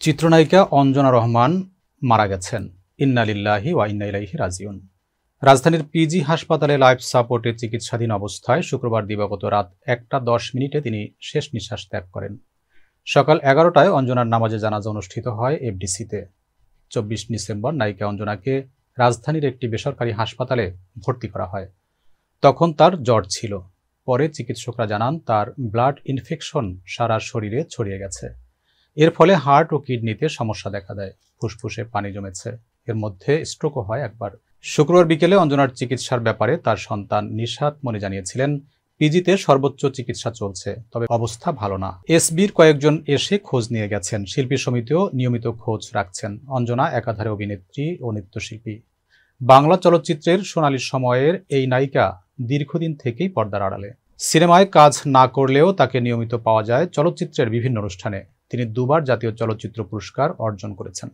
চিত্রনায়িকা অঞ্জনা রহমান মারা গেছেন। ইন্না লিল্লাহি ওয়া ইন্না ইলাইহি রাজিউন। রাজধানীর পিজি হাসপাতালে লাইফ সাপোর্টে চিকিৎসাধীন অবস্থায় শুক্রবার দিবাগত রাত 1:10 তিনি শেষ নিঃশ্বাস ত্যাগ করেন। সকাল 11টায় অঞ্জনার নামাজে জানাজা অনুষ্ঠিত হয় এফডিসিতে। 24 ডিসেম্বর নায়িকা অঞ্জনাকে রাজধানীর একটি বেসরকারি হাসপাতালে ভর্তি করা হয়। তখন তার জ্বর ছিল। পরে চিকিৎসকরা জানান তার ব্লাড ইনফেকশন সারা শরীরে ছড়িয়ে গেছে। এর ফলে হার্ট ও কিডনিতে সমস্যা দেখা দেয়, ফুসফুসে পানি জমেছে, এর মধ্যে স্ট্রোকও হয় একবার। শুক্রবার বিকেলে অঞ্জনার চিকিৎসার ব্যাপারে তার সন্তান নিশাত মনি জানিয়েছিলেন, পিজিতে সর্বোচ্চ চিকিৎসা চলছে, তবে অবস্থা ভালো না। এসবির কয়েকজন এসে খোঁজ নিয়ে গেছেন, শিল্পী সমিতিও নিয়মিত খোঁজ রাখছেন। অঞ্জনা একাধারে অভিনেত্রী ও নৃত্যশিল্পী। বাংলা চলচ্চিত্রের সোনালী সময়ের এই নায়িকা দীর্ঘদিন থেকেই পর্দার আড়ালে। সিনেমায় কাজ না করলেও তাকে নিয়মিত পাওয়া যায় চলচ্চিত্রের বিভিন্ন অনুষ্ঠানে। তিনি দুবার জাতীয় চলচ্চিত্র পুরস্কার অর্জন করেছেন।